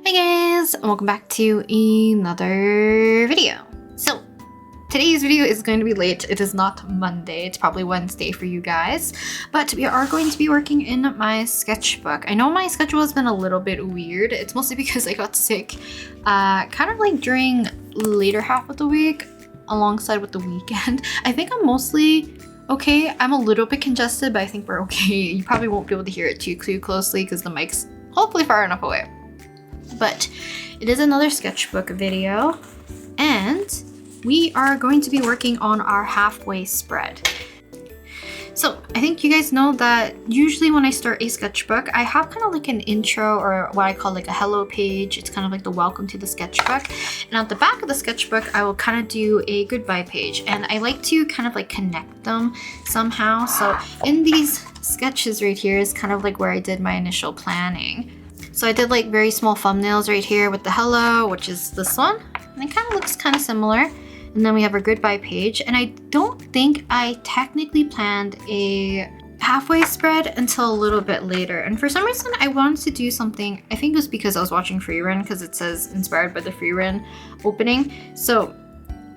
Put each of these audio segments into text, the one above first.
Hey guys, and welcome back to another video. So today's video is going to be late. It is not Monday, it's probably Wednesday for you guys, but we are going to be working in my sketchbook. I know my schedule has been a little bit weird. It's mostly because I got sick kind of like during later half of the week alongside with the weekend. I think I'm mostly okay. I'm a little bit congested, but I think we're okay. You probably won't be able to hear it too closely because the mic's hopefully far enough away. But it is another sketchbook video, and we are going to be working on our halfway spread. So I think you guys know that usually when I start a sketchbook, I have kind of like an intro or what I call like a hello page. It's kind of like the welcome to the sketchbook. And at the back of the sketchbook, I will kind of do a goodbye page. And I like to kind of like connect them somehow. So in these sketches right here is kind of like where I did my initial planning. So I did like very small thumbnails right here with the hello, which is this one. And it kind of looks kind of similar. And then we have our goodbye page. And I don't think I technically planned a halfway spread until a little bit later. And for some reason, I wanted to do something. I think it was because I was watching Freerun because it says inspired by the Freerun opening. So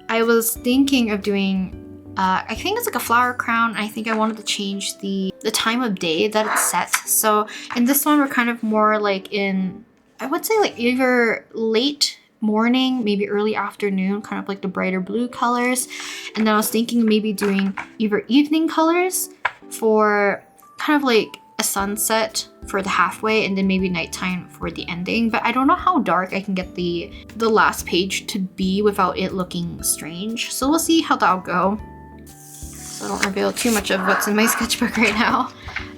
I was thinking of doing, I think it's like a flower crown. I think I wanted to change the time of day that it's set. So in this one, we're kind of more like in, I would say like either late morning, maybe early afternoon, kind of like the brighter blue colors. And then I was thinking maybe doing either evening colors for kind of like a sunset for the halfway and then maybe nighttime for the ending. But I don't know how dark I can get the last page to be without it looking strange. So we'll see how that'll go. So I don't reveal too much of what's in my sketchbook right now.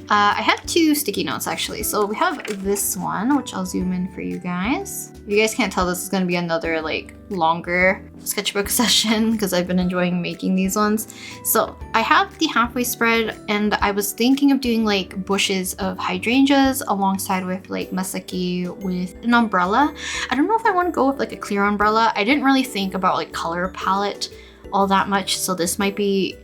I have two sticky notes actually. So we have this one, which I'll zoom in for you guys. If you guys can't tell, this is going to be another like longer sketchbook session because I've been enjoying making these ones. So I have the halfway spread and I was thinking of doing like bushes of hydrangeas alongside with like masaki with an umbrella. I don't know if I want to go with like a clear umbrella. I didn't really think about like color palette all that much. So this might be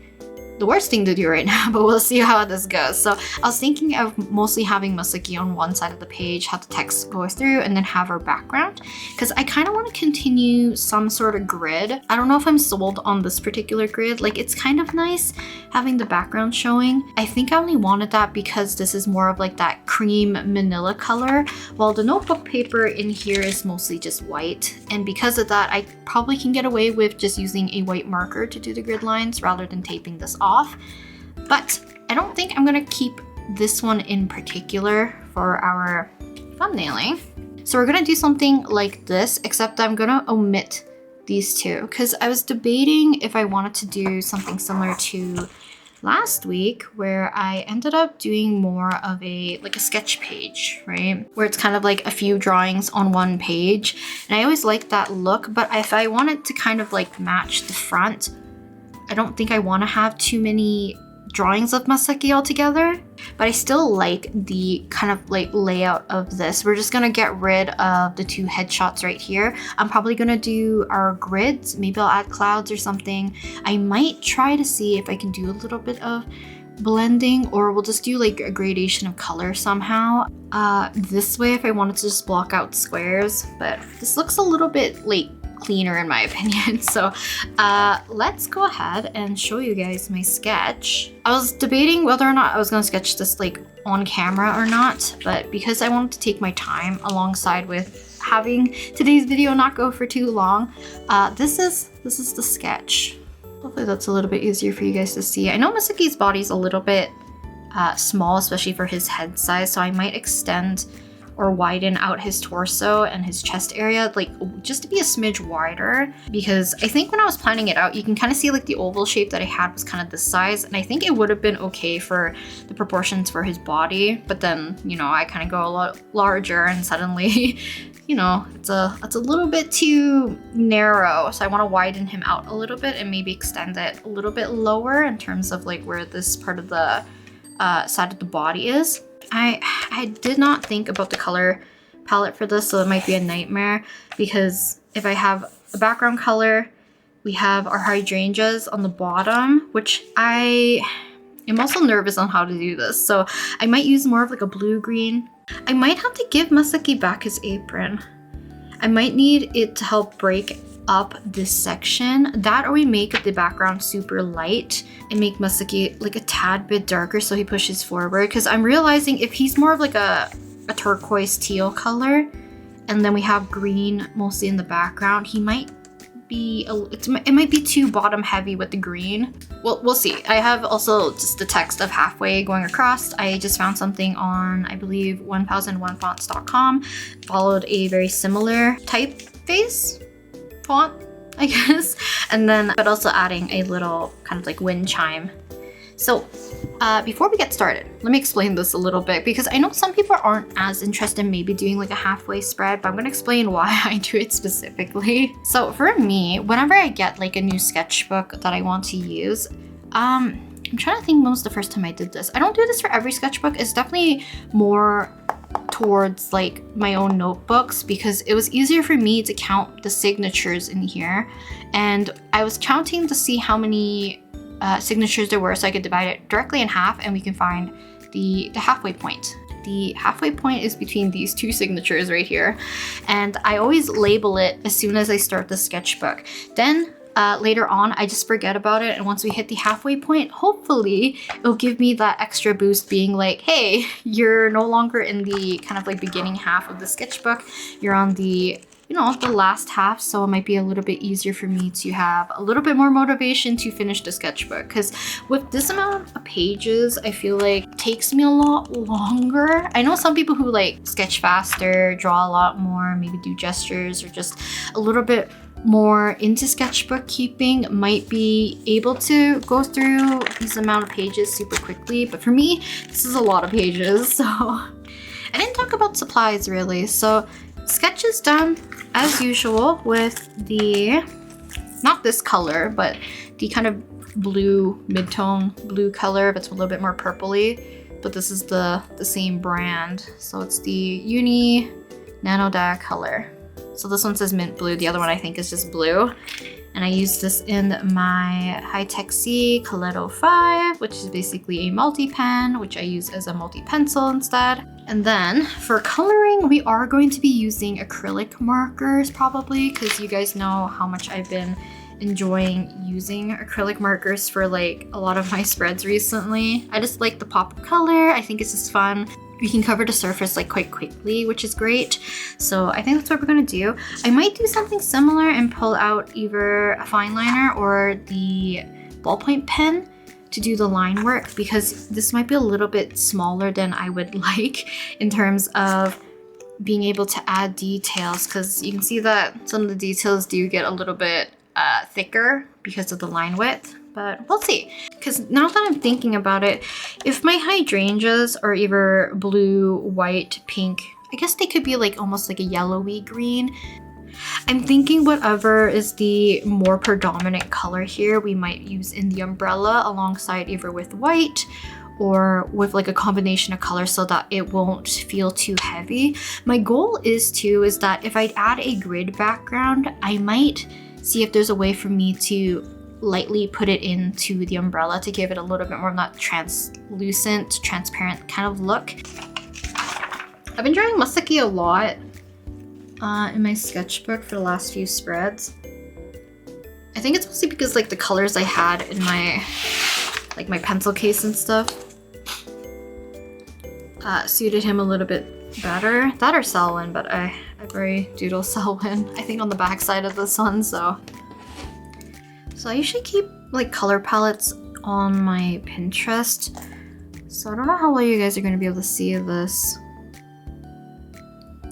the worst thing to do right now, but we'll see how this goes. So I was thinking of mostly having masaki on one side of the page, have the text go through, and then have our background, because I kind of want to continue some sort of grid. I don't know if I'm sold on this particular grid. Like, it's kind of nice having the background showing. I think I only wanted that because this is more of like that cream manila color, while the notebook paper in here is mostly just white. And because of that, I probably can get away with just using a white marker to do the grid lines rather than taping this off. But I don't think I'm gonna keep this one in particular for our thumbnailing. So we're gonna do something like this, except I'm gonna omit these two because I was debating if I wanted to do something similar to last week where I ended up doing more of a sketch page, right? Where it's kind of like a few drawings on one page. And I always like that look, but if I wanted to kind of like match the front, I don't think I want to have too many drawings of masaki all together, but I still like the kind of like layout of this. We're just gonna get rid of the two headshots right here. I'm probably gonna do our grids. Maybe I'll add clouds or something. I might try to see if I can do a little bit of blending, or we'll just do like a gradation of color somehow. This way if I wanted to just block out squares, but this looks a little bit like cleaner in my opinion. So let's go ahead and show you guys my sketch. I was debating whether or not I was going to sketch this like on camera or not, but because I wanted to take my time alongside with having today's video not go for too long, this is the sketch. Hopefully that's a little bit easier for you guys to see. I know Masaki's body's a little bit small, especially for his head size, so I might extend or widen out his torso and his chest area, like just to be a smidge wider, because I think when I was planning it out, you can kind of see like the oval shape that I had was kind of this size, and I think it would have been okay for the proportions for his body, but then, you know, I kind of go a lot larger and suddenly, you know, it's a little bit too narrow, so I want to widen him out a little bit and maybe extend it a little bit lower in terms of like where this part of the side of the body is. I did not think about the color palette for this, so it might be a nightmare, because if I have a background color, we have our hydrangeas on the bottom, which I am also nervous on how to do this, so I might use more of like a blue-green. I might have to give Masaki back his apron. I might need it to help break up this section. That, or we make the background super light and make Masaki like a tad bit darker so he pushes forward. Because I'm realizing if he's more of like a turquoise teal color, and then we have green mostly in the background, he might be it might be too bottom heavy with the green. Well, we'll see. I have also just the text of halfway going across. I just found something on, I believe, 1001fonts.com. Followed a very similar typeface font, I guess. And then, but also adding a little kind of like wind chime. So before we get started, let me explain this a little bit, because I know some people aren't as interested in maybe doing like a halfway spread, but I'm gonna explain why I do it specifically. So for me, whenever I get like a new sketchbook that I want to use, I'm trying to think when was the first time I did this. I don't do this for every sketchbook. It's definitely more towards like my own notebooks, because it was easier for me to count the signatures in here. And I was counting to see how many signatures there were, so I could divide it directly in half and we can find the halfway point. The halfway point is between these two signatures right here, and I always label it as soon as I start the sketchbook. Then later on I just forget about it, and once we hit the halfway point, hopefully it'll give me that extra boost, being like, hey, you're no longer in the kind of like beginning half of the sketchbook, you're on the, you know, the last half, so it might be a little bit easier for me to have a little bit more motivation to finish the sketchbook. Because with this amount of pages, I feel like it takes me a lot longer. I know some people who like sketch faster, draw a lot more, maybe do gestures, or just a little bit more into sketchbook keeping might be able to go through this amount of pages super quickly. But for me, this is a lot of pages, so I didn't talk about supplies really. So sketch is done as usual with the, not this color, but the kind of blue, mid-tone blue color, but it's a little bit more purpley. But this is the same brand. So it's the Uni Nano Dye color. So this one says mint blue, the other one I think is just blue. And I use this in my Arrtx Coletto 5, which is basically a multi-pen, which I use as a multi-pencil instead. And then for coloring, we are going to be using acrylic markers probably, because you guys know how much I've been enjoying using acrylic markers for like a lot of my spreads recently. I just like the pop of color. I think it's just fun. We can cover the surface like quite quickly, which is great. So I think that's what we're gonna do. I might do something similar and pull out either a fine liner or the ballpoint pen to do the line work, because this might be a little bit smaller than I would like in terms of being able to add details, because you can see that some of the details do get a little bit thicker because of the line width. But we'll see, because now that I'm thinking about it, if my hydrangeas are either blue, white, pink, I guess they could be like almost like a yellowy green. I'm thinking whatever is the more predominant color here, we might use in the umbrella alongside either with white or with like a combination of colors so that it won't feel too heavy. My goal is that if I add a grid background, I might see if there's a way for me to lightly put it into the umbrella to give it a little bit more of that translucent, transparent kind of look. I've been drawing Masaki a lot in my sketchbook for the last few spreads. I think it's mostly because like the colors I had in my like my pencil case and stuff suited him a little bit better. That or Selwyn, but I very doodle Selwyn, I think on the back side of this one, so I usually keep like color palettes on my Pinterest. So I don't know how well you guys are going to be able to see this.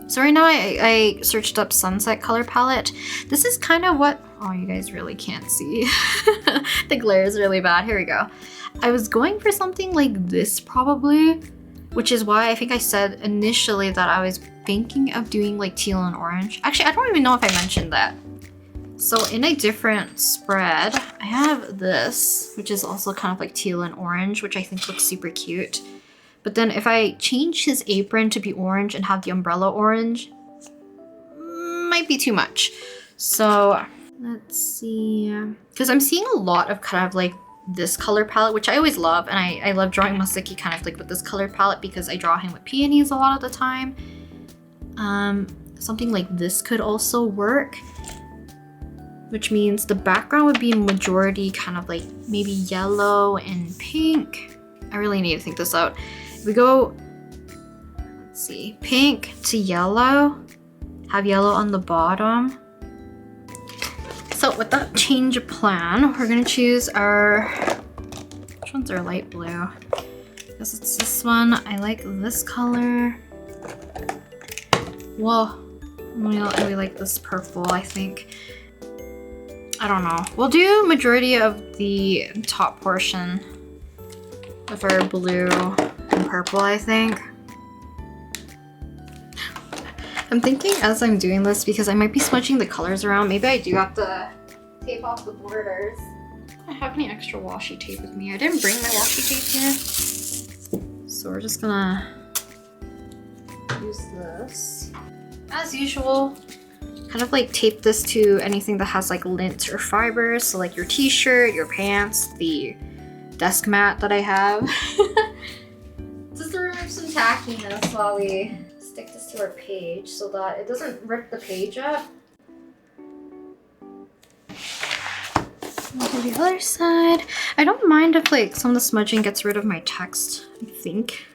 So right now I searched up sunset color palette. This is kind of what, oh, you guys really can't see. The glare is really bad. Here we go. I was going for something like this probably, which is why I think I said initially that I was thinking of doing like teal and orange. Actually, I don't even know if I mentioned that. So in a different spread, I have this, which is also kind of like teal and orange, which I think looks super cute. But then if I change his apron to be orange and have the umbrella orange, might be too much. So let's see, because I'm seeing a lot of kind of like this color palette, which I always love. And I love drawing Masaki kind of like with this color palette because I draw him with peonies a lot of the time. something like this could also work, which means the background would be majority kind of like maybe yellow and pink. I really need to think this out. If we go, let's see, pink to yellow, have yellow on the bottom. So with that change of plan, we're gonna choose our, which one's our light blue? I guess it's this one. I like this color. Well, I really like this purple, I think. I don't know. We'll do majority of the top portion of our blue and purple, I think. I'm thinking as I'm doing this, because I might be smudging the colors around, maybe I do have to tape off the borders. I don't have any extra washi tape with me. I didn't bring my washi tape here. So we're just gonna use this. As usual, kind of like tape this to anything that has like lint or fibers. So like your t-shirt, your pants, the desk mat that I have. Just to remove some tackiness while we stick this to our page so that it doesn't rip the page up. And to the other side. I don't mind if like some of the smudging gets rid of my text, I think.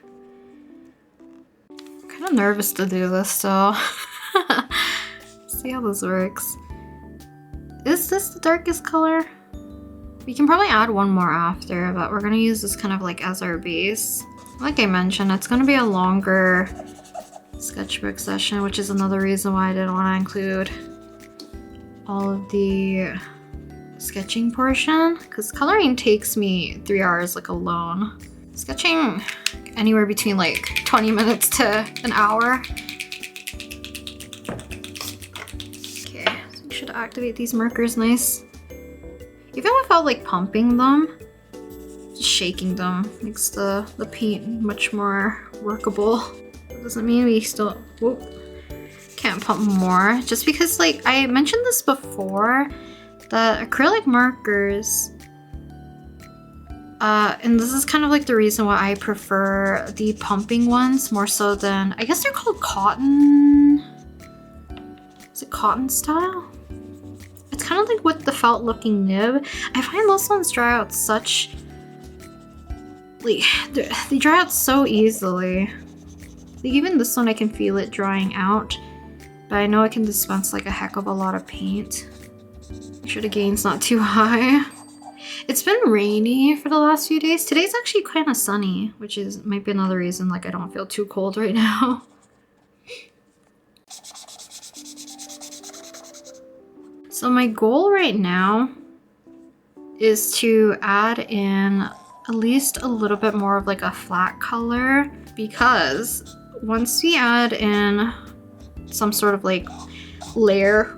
I'm kind of nervous to do this, so see how this works. Is this the darkest color? We can probably add one more after, but we're gonna use this kind of like as our base. Like I mentioned, it's gonna be a longer sketchbook session, which is another reason why I didn't want to include all of the sketching portion, because coloring takes me 3 hours like alone. Sketching anywhere between like 20 minutes to an hour. Okay, so we should activate these markers nice. Even without like pumping them, just shaking them makes the paint much more workable. Doesn't mean we still can't pump more, just because like I mentioned this before, the acrylic markers, and this is kind of like the reason why I prefer the pumping ones more so than, I guess they're called cotton. Is it cotton style? It's kind of like with the felt looking nib. I find those ones dry out such, like, they dry out so easily. Like even this one I can feel it drying out, but I know I can dispense like a heck of a lot of paint. Make sure the gain's not too high. It's been rainy for the last few days. Today's actually kind of sunny, which is might be another reason like I don't feel too cold right now. So my goal right now is to add in at least a little bit more of like a flat color, because once we add in some sort of like layer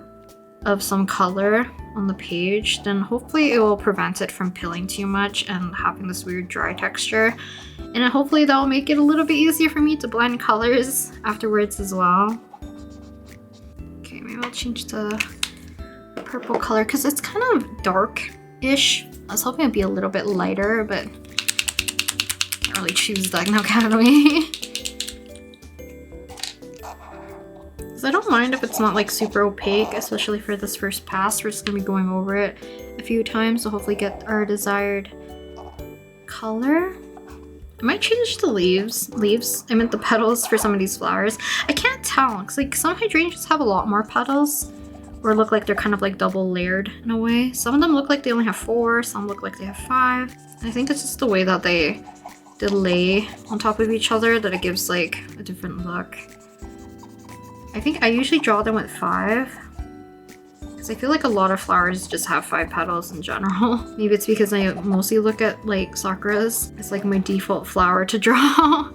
of some color on the page, then hopefully it will prevent it from pilling too much and having this weird dry texture. And then hopefully that will make it a little bit easier for me to blend colors afterwards as well. Okay, maybe I'll change the purple color because it's kind of dark-ish. I was hoping it'd be a little bit lighter, but can't really choose that now, can we? I don't mind if it's not like super opaque, especially for this first pass. We're just gonna be going over it a few times to hopefully get our desired color. I might change the leaves. I meant the petals for some of these flowers. I can't tell, because like some hydrangeas have a lot more petals, or look like they're kind of like double layered in a way. Some of them look like they only have 4, some look like they have 5. And I think it's just the way that they lay on top of each other that it gives like a different look. I think I usually draw them with 5, because I feel like a lot of flowers just have 5 petals in general. Maybe it's because I mostly look at like sakuras. It's like my default flower to draw.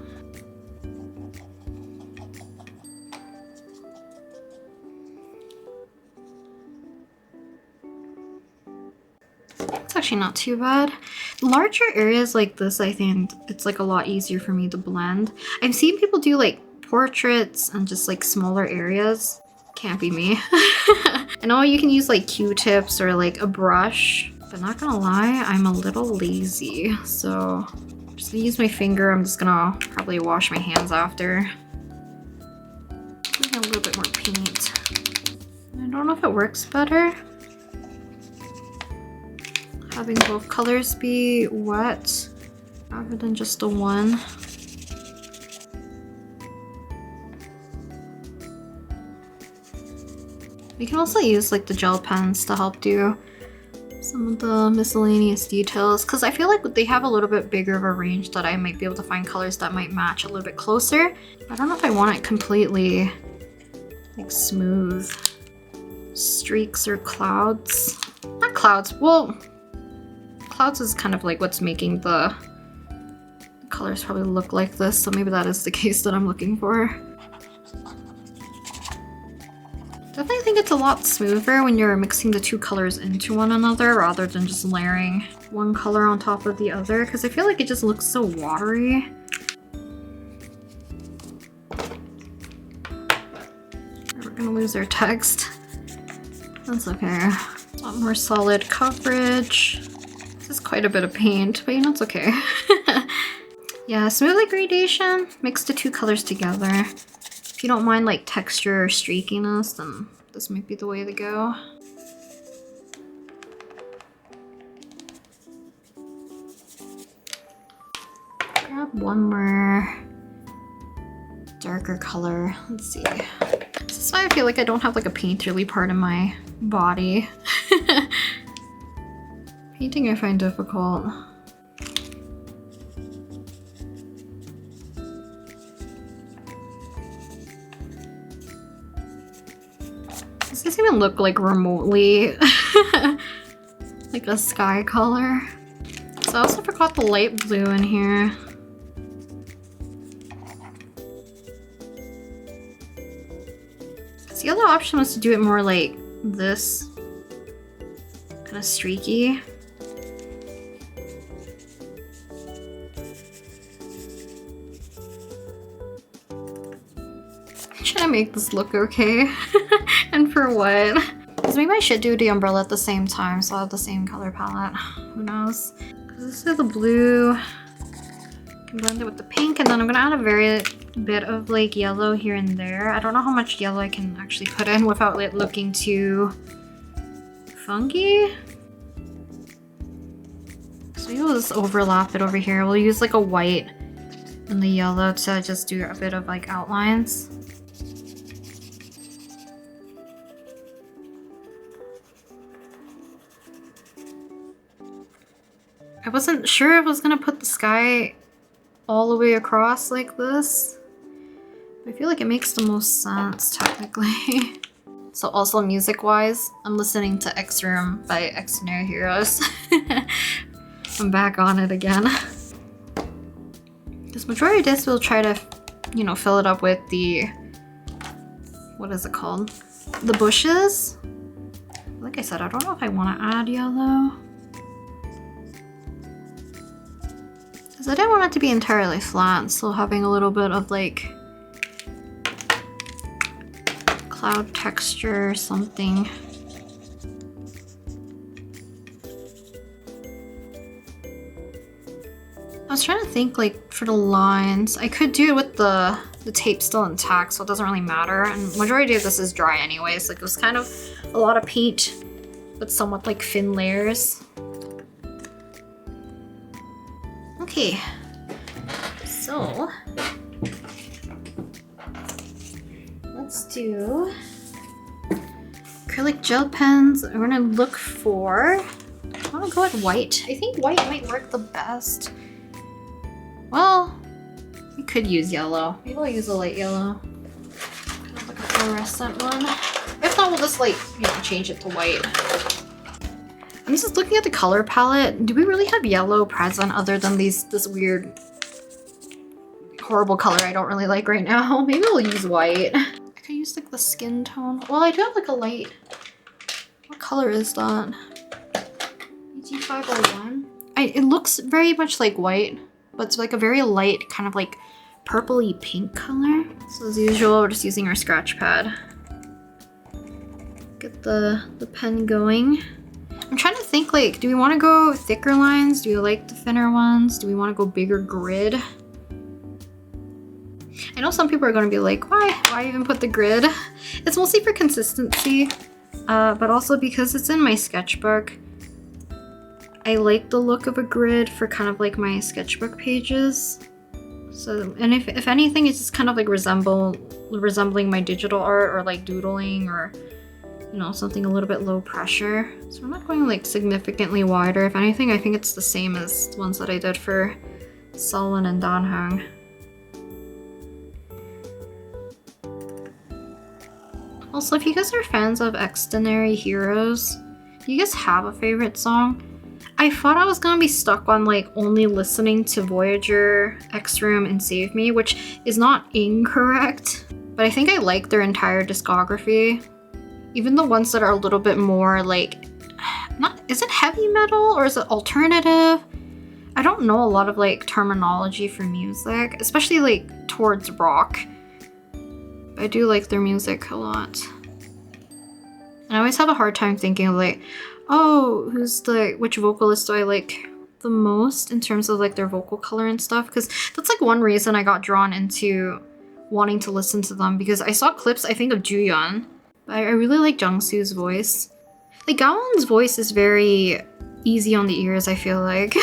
It's actually not too bad. Larger areas like this, I think it's like a lot easier for me to blend. I've seen people do like portraits and just like smaller areas. Can't be me. I know you can use like Q-tips or like a brush, but not gonna lie, I'm a little lazy. So I'm just gonna use my finger. I'm just gonna probably wash my hands after. a little bit more paint. I don't know if it works better having both colors be wet rather than just the one. You can also use like the gel pens to help do some of the miscellaneous details, because I feel like they have a little bit bigger of a range that I might be able to find colors that might match a little bit closer. I don't know if I want it completely like smooth. Streaks or clouds. Not clouds, well, clouds is kind of like what's making the colors probably look like this, so maybe that is the case that I'm looking for. Definitely think it's a lot smoother when you're mixing the two colors into one another rather than just layering one color on top of the other, because I feel like it just looks so watery. We're gonna lose our text. That's okay. A lot more solid coverage. This is quite a bit of paint, but you know, it's okay. Yeah, smoothly gradation. Mix the two colors together. If you don't mind like texture or streakiness, then this might be the way to go. Grab one more darker color. Let's see. This is why I feel like I don't have like a painterly part of my body. Painting I find difficult. Does this even look like remotely like a sky color? So I also forgot the light blue in here. The other option was to do it more like this, kind of streaky. Should I make this look okay? And for what? Because maybe I should do the umbrella at the same time so I'll have the same color palette. Who knows? Because this is the blue. I can blend it with the pink, and then I'm gonna add a very bit of like yellow here and there. I don't know how much yellow I can actually put in without it looking too funky. So maybe we'll just overlap it over here. We'll use like a white and the yellow to just do a bit of like outlines. I wasn't sure if I was gonna put the sky all the way across like this. I feel like it makes the most sense technically. So also music-wise, I'm listening to X Room by Extraordinary Heroes. I'm back on it again. This majority of this we'll try to, you know, fill it up with the, what is it called? The bushes. Like I said, I don't know if I want to add yellow. Because I didn't want it to be entirely flat, so having a little bit of like cloud texture or something. I was trying to think like for the lines, I could do it with the tape still intact, so it doesn't really matter. And majority of this is dry anyways. Like it was kind of a lot of paint with somewhat like thin layers. Okay, so let's do acrylic gel pens. We're gonna look for, I wanna go with white. I think white might work the best. Well, we could use yellow. Maybe I'll use a light yellow. Kind of like a fluorescent one. If not, we'll just like, you know, change it to white. I'm just looking at the color palette. Do we really have yellow present other than this weird, horrible color I don't really like right now? Maybe we'll use white. I could use like the skin tone. Well, I do have like a light. What color is that? EG501. It looks very much like white, but it's like a very light, kind of like purpley pink color. So as usual, we're just using our scratch pad. Get the pen going. I'm trying to think, like, do we want to go thicker lines? Do we like the thinner ones? Do we want to go bigger grid? I know some people are going to be like, why even put the grid? It's mostly for consistency, but also because it's in my sketchbook. I like the look of a grid for kind of like my sketchbook pages. So, and if anything, it's just kind of like resembling my digital art or like doodling or, you know, something a little bit low pressure. So I'm not going like significantly wider. If anything, I think it's the same as the ones that I did for Solon and Danhang. Also, if you guys are fans of Extraordinary Heroes, do you guys have a favorite song? I thought I was gonna be stuck on like only listening to Voyager, X-Room, and Save Me, which is not incorrect, but I think I like their entire discography. Even the ones that are a little bit more like, is it heavy metal or is it alternative? I don't know a lot of like terminology for music, especially like towards rock. I do like their music a lot. And I always have a hard time thinking of like, oh, which vocalist do I like the most in terms of like their vocal color and stuff? Because that's like one reason I got drawn into wanting to listen to them, because I saw clips, I think, of Juyeon. I really like Jungsu's voice. Like Gawon's voice is very easy on the ears, I feel like,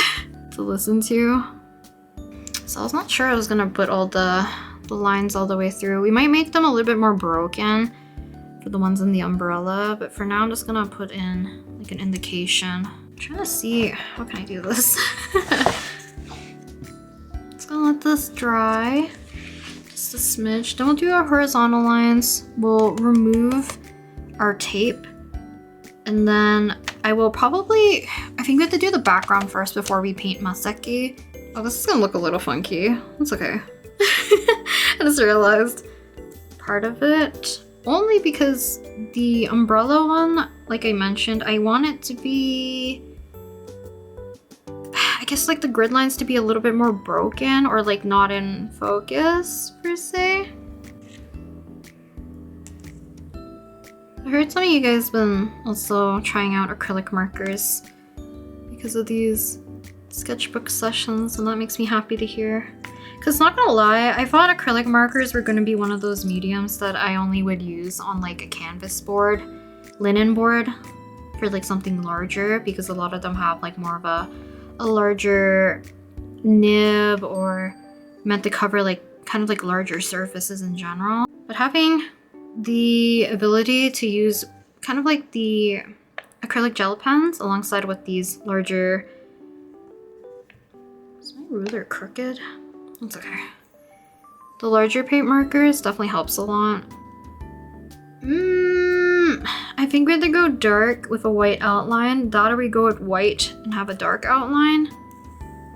to listen to. So I was not sure I was gonna put all the lines all the way through. We might make them a little bit more broken for the ones in the umbrella, but for now I'm just gonna put in like an indication. I'm trying to see, how can I do this? Just gonna let this dry, just a smidge. Then we'll do our horizontal lines. We'll remove our tape, and then I will probably, I think we have to do the background first before we paint Maseki. Oh, this is gonna look a little funky. It's okay. I just realized part of it, only because the umbrella one, like I mentioned, I want it to be, I guess like the grid lines to be a little bit more broken or like not in focus per se. I heard some of you guys been also trying out acrylic markers because of these sketchbook sessions, and that makes me happy to hear. Because not gonna lie, I thought acrylic markers were gonna be one of those mediums that I only would use on like a canvas board, linen board, for like something larger, because a lot of them have like more of a larger nib or meant to cover like kind of like larger surfaces in general. But having the ability to use kind of like the acrylic gel pens alongside with these larger, is my ruler crooked? It's okay. The larger paint markers definitely helps a lot. I think we have to go dark with a white outline. That or we go with white and have a dark outline.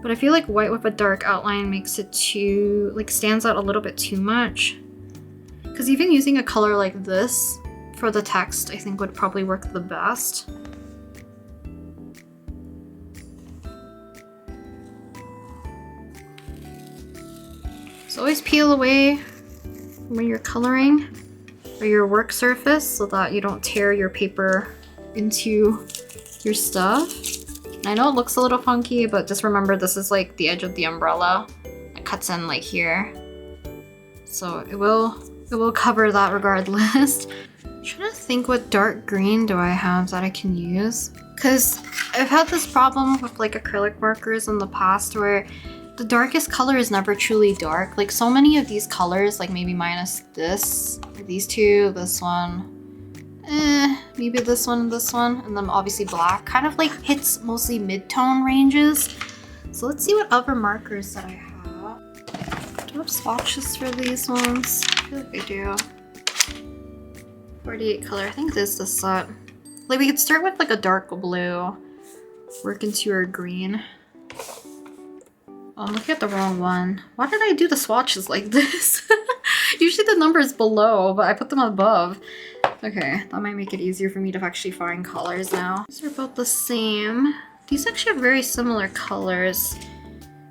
But I feel like white with a dark outline makes it too, like stands out a little bit too much. Because even using a color like this for the text, I think would probably work the best. So always peel away when you're coloring or your work surface so that you don't tear your paper into your stuff. And I know it looks a little funky, but just remember this is like the edge of the umbrella. It cuts in like here. So it will cover that regardless. I'm trying to think, what dark green do I have that I can use? Because I've had this problem with like acrylic markers in the past where the darkest color is never truly dark. Like so many of these colors, like maybe minus this, these two, this one, maybe this one and this one, and then obviously black, kind of like hits mostly mid-tone ranges. So let's see what other markers that I have. Do I have swatches for these ones? I feel like I do. 48 color, I think this is the set. Like we could start with like a dark blue, work into our green. Oh, I'm looking at the wrong one. Why did I do the swatches like this? Usually the number is below, but I put them above. Okay, that might make it easier for me to actually find colors now. These are about the same. These actually have very similar colors.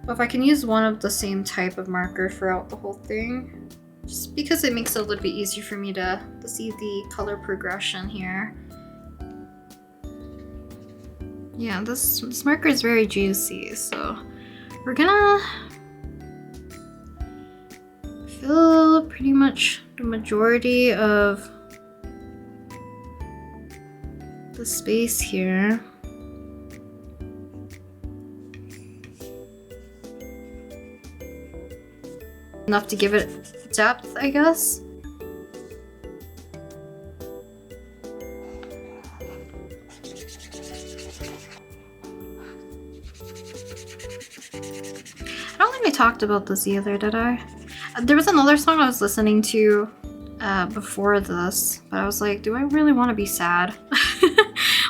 But if I can use one of the same type of marker throughout the whole thing, just because it makes it a little bit easier for me to see the color progression here. Yeah, this marker is very juicy, so we're gonna fill pretty much the majority of the space here. Enough to give it depth, I guess. I don't think we talked about this either, did I? There was another song I was listening to before this, but I was like, do I really want to be sad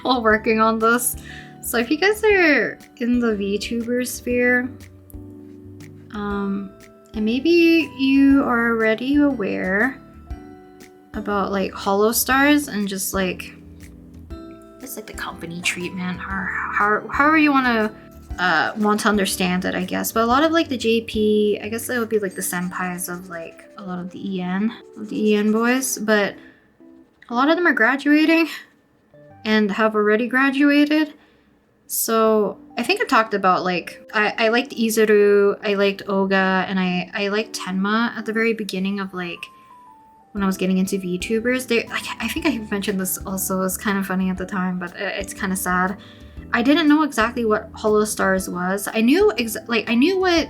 while working on this? So if you guys are in the VTuber sphere, and maybe you are already aware about like hollow stars and just like it's like the company treatment, or however you want to understand it, I guess. But a lot of like the JP, I guess it would be like the senpais of like a lot of the EN boys, but a lot of them are graduating and have already graduated. So I think I talked about like I liked Izuru, I liked Oga, and I liked Tenma at the very beginning of like when I was getting into VTubers. They like, I think I mentioned this also, it was kind of funny at the time, but it's kind of sad. I didn't know exactly what Hollow Stars was. I knew what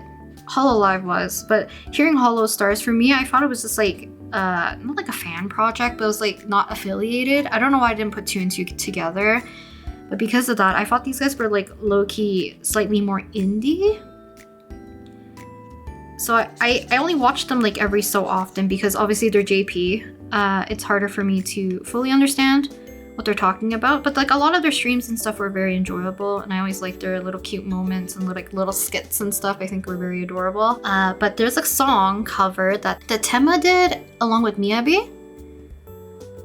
Hololive was, but hearing Hollow Stars, for me, I thought it was just like not like a fan project, but it was like not affiliated. I don't know why I didn't put two and two together. But because of that, I thought these guys were like low-key slightly more indie. So I only watched them like every so often because obviously they're JP. It's harder for me to fully understand what they're talking about. But like a lot of their streams and stuff were very enjoyable, and I always liked their little cute moments and like little skits and stuff. I think were very adorable. But there's a song cover that Tenma did along with Byebye.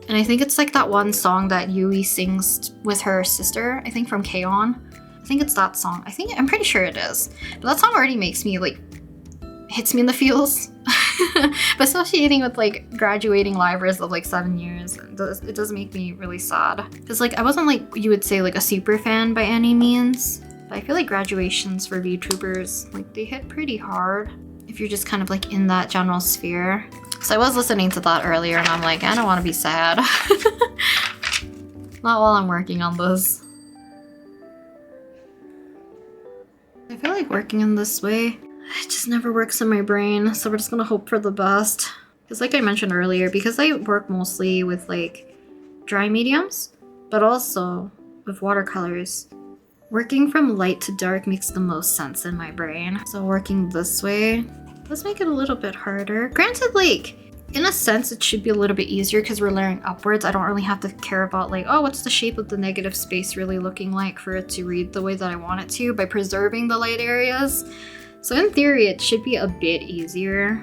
And I think it's like that one song that Yui sings with her sister, I think from K-On! I think it's that song. I'm pretty sure it is. But that song already makes me like, hits me in the feels. But associating with like graduating livers of like 7 years, it does make me really sad. Because like I wasn't like you would say like a super fan by any means. But I feel like graduations for VTubers, like they hit pretty hard if you're just kind of like in that general sphere. So I was listening to that earlier and I'm like, I don't want to be sad. Not while I'm working on this. I feel like working in this way, it just never works in my brain. So we're just gonna hope for the best. Because like I mentioned earlier, because I work mostly with like dry mediums, but also with watercolors, working from light to dark makes the most sense in my brain. So working this way does make it a little bit harder. Granted, like, in a sense, it should be a little bit easier because we're layering upwards. I don't really have to care about like, oh, what's the shape of the negative space really looking like for it to read the way that I want it to by preserving the light areas. So in theory, it should be a bit easier.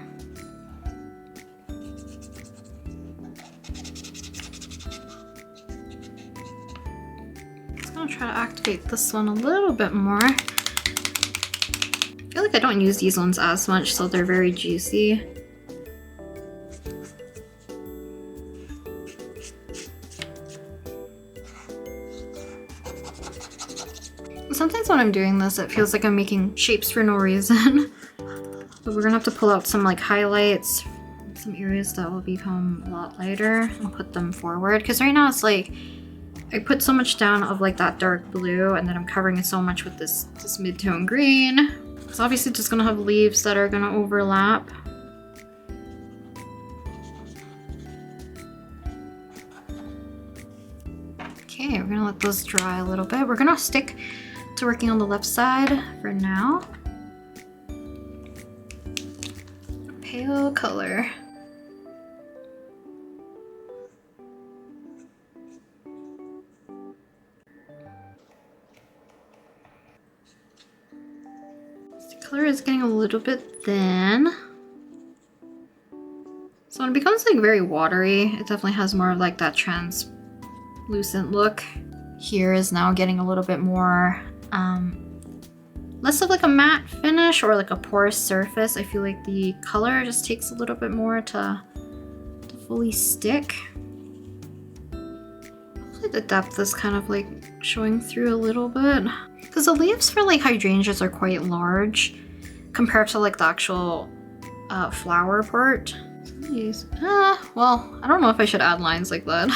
Just gonna try to activate this one a little bit more. I feel like I don't use these ones as much, so they're very juicy. Sometimes when I'm doing this, it feels like I'm making shapes for no reason. But we're gonna have to pull out some like highlights, some areas that will become a lot lighter, and put them forward. Because right now it's like, I put so much down of like that dark blue, and then I'm covering it so much with this mid-tone green. It's obviously just gonna have leaves that are gonna overlap. Okay, we're gonna let those dry a little bit. We're gonna stick to working on the left side for now. Pale color. Color is getting a little bit thin. So when it becomes like very watery, it definitely has more of like that translucent look. Here is now getting a little bit more, less of like a matte finish or like a porous surface. I feel like the color just takes a little bit more to fully stick. Hopefully the depth is kind of like showing through a little bit. Because the leaves for like hydrangeas are quite large compared to like the actual flower part. Well, I don't know if I should add lines like that.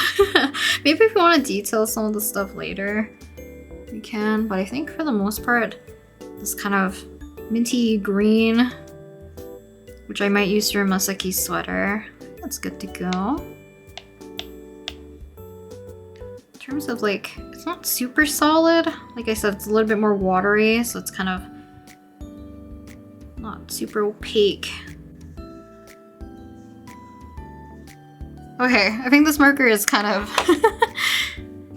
Maybe if you want to detail some of the stuff later, we can, but I think for the most part, this kind of minty green, which I might use for a Masaki sweater, that's good to go. In terms of like, it's not super solid. Like I said, it's a little bit more watery, so it's kind of not super opaque. Okay, I think this marker is kind of,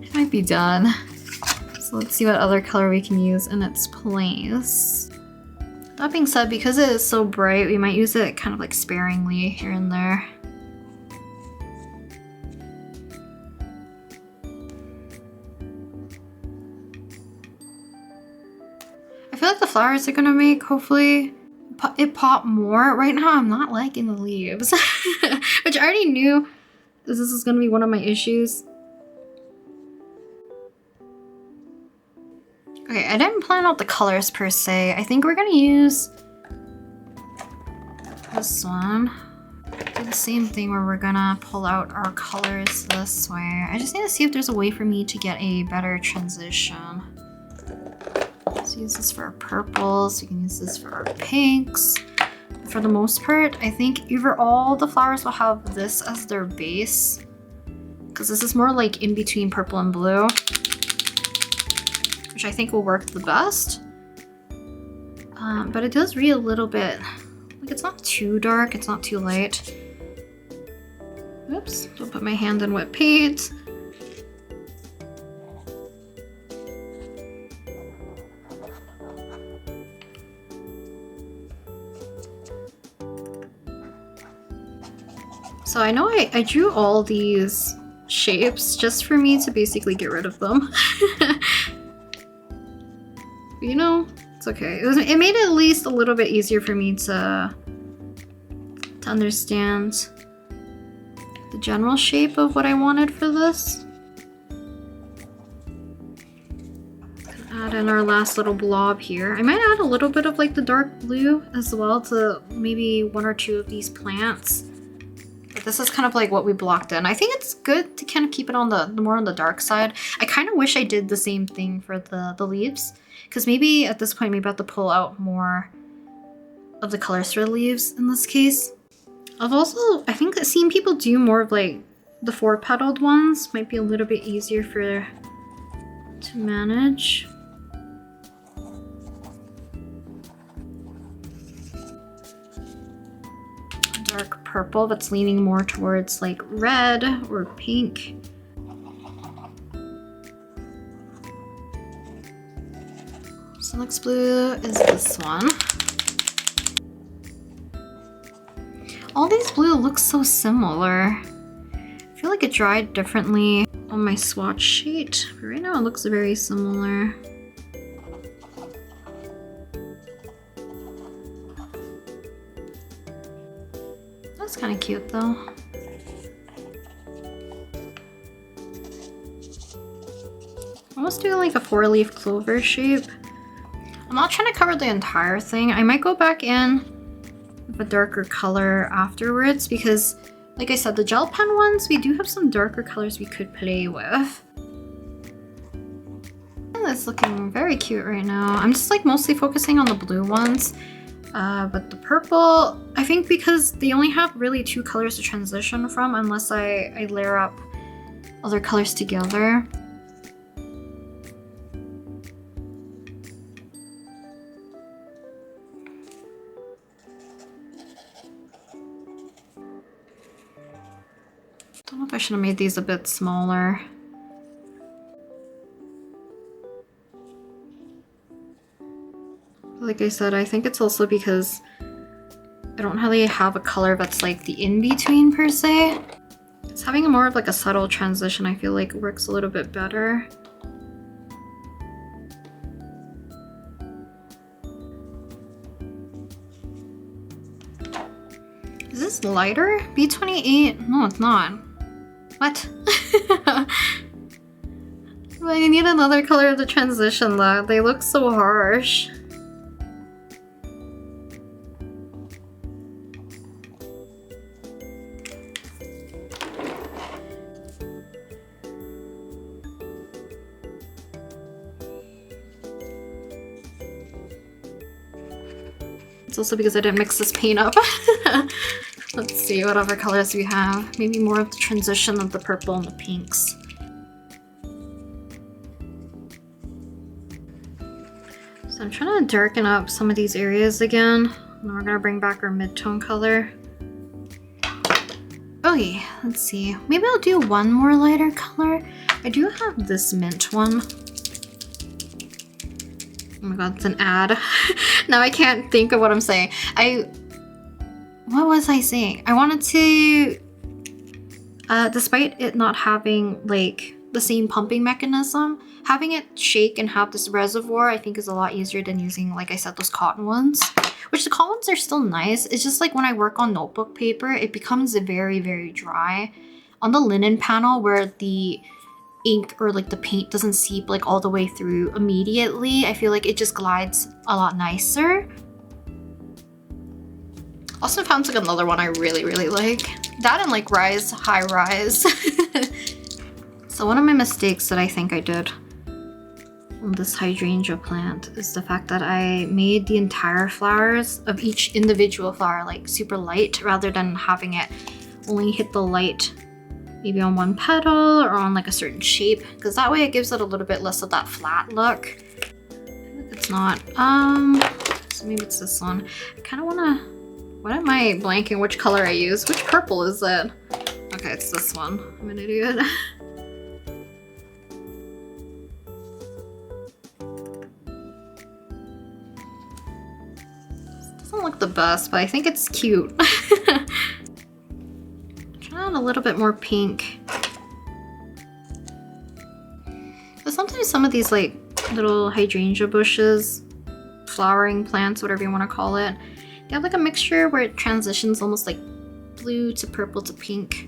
it might be done. So let's see what other color we can use in its place. That being said, because it is so bright, we might use it kind of like sparingly here and there. I feel like the flowers are gonna make, hopefully, it pop more. Right now, I'm not liking the leaves, which I already knew this is gonna be one of my issues. Okay, I didn't plan out the colors per se. I think we're gonna use this one. Do the same thing where we're gonna pull out our colors this way. I just need to see if there's a way for me to get a better transition. Let's use this for our purples. We can use this for our pinks. For the most part, I think either all the flowers will have this as their base, because this is more like in between purple and blue, which I think will work the best. But it does read a little bit, like it's not too dark, it's not too light. Oops, don't put my hand in wet paint. So I know I drew all these shapes just for me to basically get rid of them. You know, it's okay. It made it at least a little bit easier for me to understand the general shape of what I wanted for this. Add in our last little blob here. I might add a little bit of like the dark blue as well to maybe one or two of these plants. But this is kind of like what we blocked in. I think it's good to kind of keep it on the more on the dark side. I kind of wish I did the same thing for the leaves, because maybe at this point maybe I have to pull out more of the colors for the leaves in this case. I've also, I think, seen people do more of like the 4-petaled ones. Might be a little bit easier to manage. Dark purple that's leaning more towards like red or pink. So next blue is this one. All these blue look so similar. I feel like it dried differently on my swatch sheet, but right now it looks very similar. That's kind of cute though. Almost doing like a 4-leaf clover shape. I'm not trying to cover the entire thing. I might go back in with a darker color afterwards because, like I said, the gel pen ones, we do have some darker colors we could play with. And that's looking very cute right now. I'm just like mostly focusing on the blue ones. But the purple, I think because they only have really 2 colors to transition from unless I layer up other colors together. Don't know if I should have made these a bit smaller. Like I said, I think it's also because I don't really have a color that's like the in-between per se. It's having a more of like a subtle transition, I feel like works a little bit better. Is this lighter? B28? No, it's not. What? Well, I need another color of the transition though. They look so harsh. It's also because I didn't mix this paint up. Let's see what other colors we have. Maybe more of the transition of the purple and the pinks. So I'm trying to darken up some of these areas again. And then we're gonna bring back our mid-tone color. Okay, let's see. Maybe I'll do one more lighter color. I do have this mint one. Oh my god, it's an ad. Now I can't think of what I'm saying. What was I saying? I wanted to, despite it not having like the same pumping mechanism, having it shake and have this reservoir I think is a lot easier than using, like I said, those cotton ones. Which the cotton ones are still nice. It's just like when I work on notebook paper, it becomes very, very dry. On the linen panel where the ink or like the paint doesn't seep like all the way through immediately, I feel like it just glides a lot nicer. Also found like another one I really, really like. That and like Rise, High Rise. So one of my mistakes that I think I did on this hydrangea plant is the fact that I made the entire flowers of each individual flower like super light rather than having it only hit the light maybe on one petal or on like a certain shape, because that way it gives it a little bit less of that flat look. It's not. So maybe it's this one. I kind of want to. What am I blanking? Which color I use? Which purple is it? Okay, it's this one. I'm an idiot. Doesn't look the best, but I think it's cute. Try out a little bit more pink. But sometimes some of these like little hydrangea bushes, flowering plants, whatever you want to call it, they have like a mixture where it transitions almost like blue to purple to pink.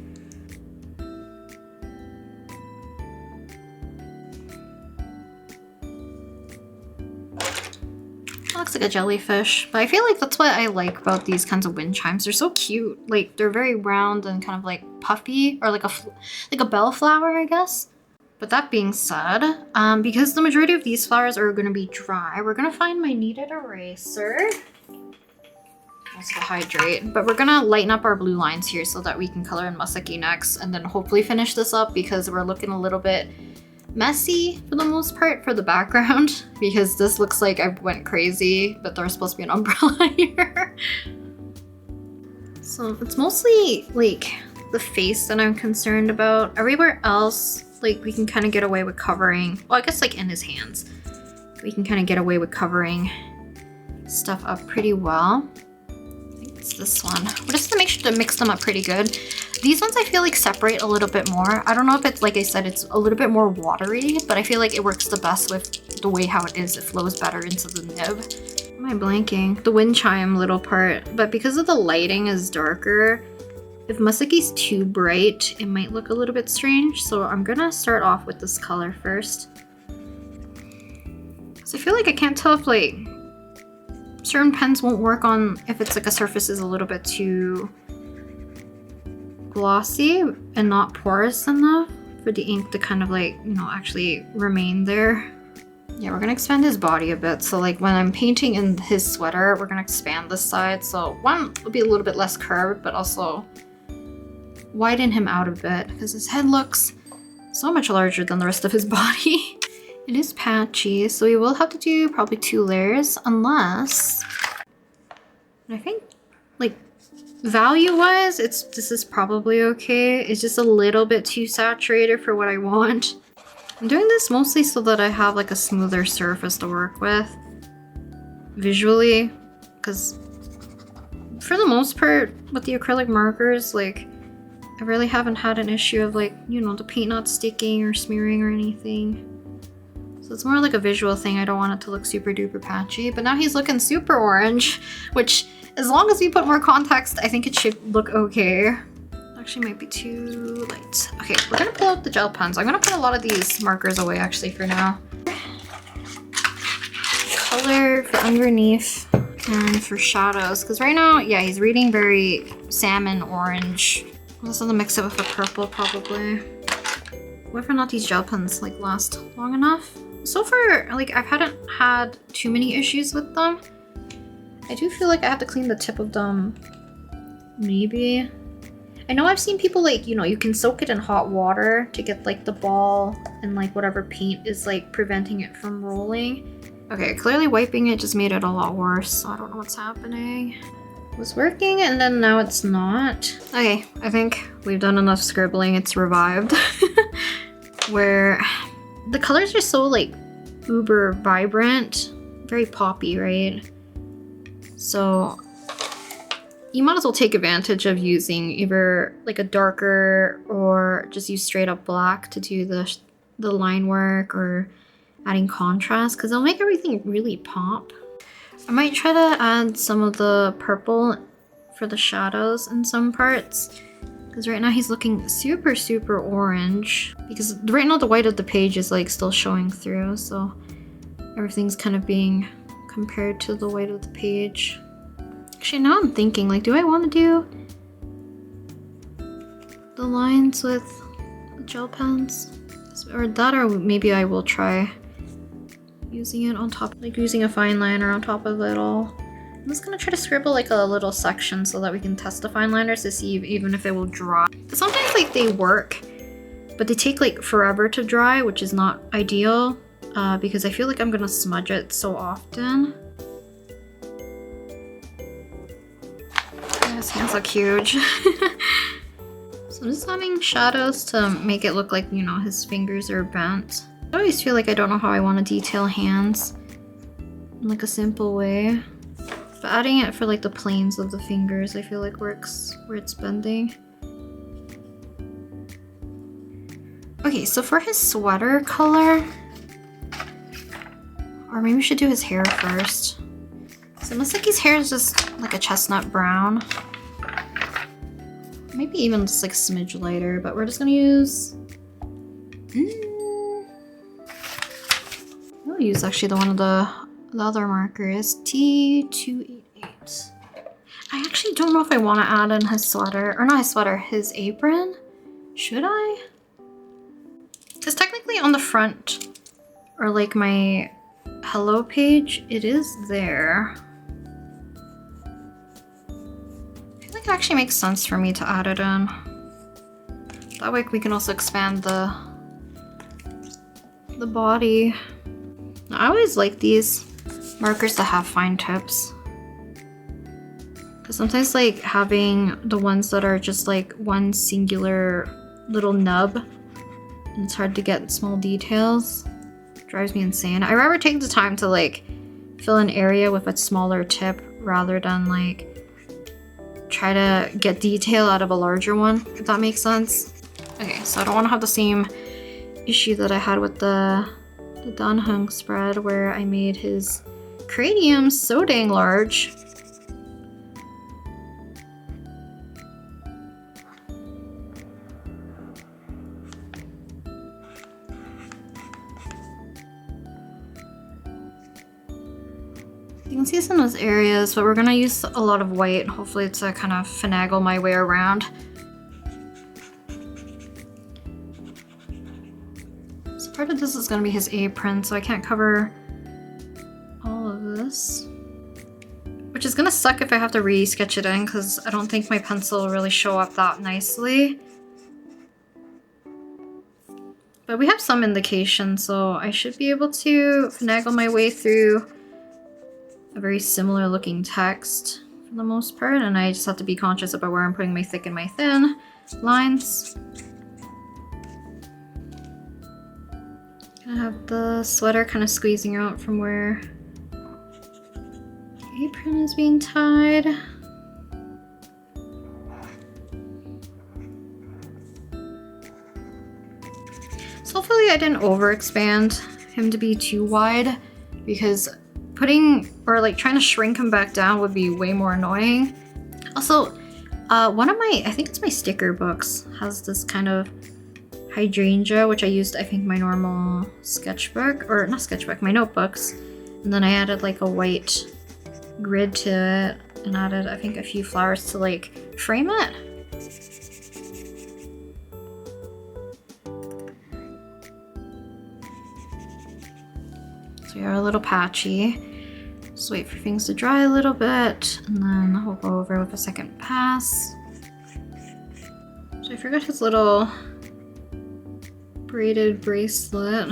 Looks like a jellyfish, but I feel like that's what I like about these kinds of wind chimes. They're so cute. Like they're very round and kind of like puffy, or like a bellflower, I guess. But that being said, because the majority of these flowers are going to be dry, we're going to find my kneaded eraser. Also hydrate, but we're going to lighten up our blue lines here so that we can color in Musaki next, and then hopefully finish this up because we're looking a little bit messy for the most part for the background, because this looks like I went crazy, but there's supposed to be an umbrella here. So it's mostly like the face that I'm concerned about. Everywhere else, like we can kind of get away with covering, well I guess like in his hands, we can kind of get away with covering stuff up pretty well. I think it's this one. We're just gonna make sure to mix them up pretty good. These ones I feel like separate a little bit more. I don't know if it's, like I said, it's a little bit more watery, but I feel like it works the best with the way how it is. It flows better into the nib. Am I blanking? The wind chime little part, but because of the lighting is darker, if Musaki's too bright, it might look a little bit strange. So I'm gonna start off with this color first. So I feel like I can't tell if like certain pens won't work on if it's like a surface is a little bit too glossy and not porous enough for the ink to kind of like, you know, actually remain there. Yeah, we're gonna expand his body a bit. So like when I'm painting in his sweater, we're gonna expand this side. So one will be a little bit less curved, but also widen him out a bit because his head looks so much larger than the rest of his body. It is patchy, so we will have to do probably 2 layers unless, I think like value-wise, this is probably okay. It's just a little bit too saturated for what I want. I'm doing this mostly so that I have like a smoother surface to work with visually, because for the most part with the acrylic markers, like I really haven't had an issue of like, you know, the paint not sticking or smearing or anything. So it's more like a visual thing. I don't want it to look super duper patchy, but now he's looking super orange, which as long as we put more context, I think it should look okay. Actually might be too light. Okay, we're gonna pull out the gel pens. I'm gonna put a lot of these markers away actually for now. Color for underneath and for shadows, because right now, yeah, he's reading very salmon orange. I'm also gonna mix it with a purple probably. Whether or not these gel pens like last long enough. So far, like I haven't had too many issues with them. I do feel like I have to clean the tip of them. Maybe. I know I've seen people like, you know, you can soak it in hot water to get like the ball and like whatever paint is like preventing it from rolling. Okay, clearly wiping it just made it a lot worse, so I don't know what's happening. It was working and then now it's not. Okay, I think we've done enough scribbling, it's revived. Where the colors are so like uber vibrant, very poppy, right? So you might as well take advantage of using either like a darker or just use straight up black to do the line work or adding contrast because it'll make everything really pop. I might try to add some of the purple for the shadows in some parts because right now he's looking super, super orange because right now the white of the page is like still showing through, so everything's kind of being compared to the white of the page. Actually, now I'm thinking, like, do I want to do the lines with gel pens? Or that, or maybe I will try using it on top, like using a fine liner on top of it all. I'm just gonna try to scribble like a little section so that we can test the fine liners to see even if it will dry. Sometimes like they work, but they take like forever to dry, which is not ideal because I feel like I'm gonna smudge it so often. His hands look huge. So I'm just adding shadows to make it look like, you know, his fingers are bent. I always feel like I don't know how I want to detail hands in like a simple way. But adding it for like the planes of the fingers I feel like works where it's bending. Okay, so for his sweater color, or maybe we should do his hair first. So it looks like his hair is just like a chestnut brown. Maybe even just like a smidge lighter, but we're just gonna use... I'll use actually the one of the other markers, T288. I actually don't know if I want to add in his sweater, or not his sweater, his apron. Should I? Because technically on the front, or like my hello page, it is there. It actually makes sense for me to add it in. That way we can also expand the body. I always like these markers that have fine tips. Because sometimes like having the ones that are just like one singular little nub, and it's hard to get small details, drives me insane. I'd rather take the time to like fill an area with a smaller tip rather than like try to get detail out of a larger one, if that makes sense. Okay, so I don't want to have the same issue that I had with the Danhung spread where I made his cranium so dang large. You can see this in those areas, but we're gonna use a lot of white, hopefully to kind of finagle my way around. So part of this is gonna be his apron, so I can't cover all of this. Which is gonna suck if I have to re-sketch it in, because I don't think my pencil will really show up that nicely. But we have some indication, so I should be able to finagle my way through a very similar looking text for the most part, and I just have to be conscious about where I'm putting my thick and my thin lines. I have the sweater kind of squeezing out from where the apron is being tied. So hopefully I didn't overexpand him to be too wide, because putting or like trying to shrink him back down would be way more annoying. Also, one of my, I think it's my sticker books, has this kind of hydrangea, which I used, I think, my normal sketchbook, or not sketchbook, my notebooks. And then I added like a white grid to it and added, I think, a few flowers to like frame it. So we are a little patchy. Just wait for things to dry a little bit, and then we'll go over with a second pass. So I forgot his little braided bracelet,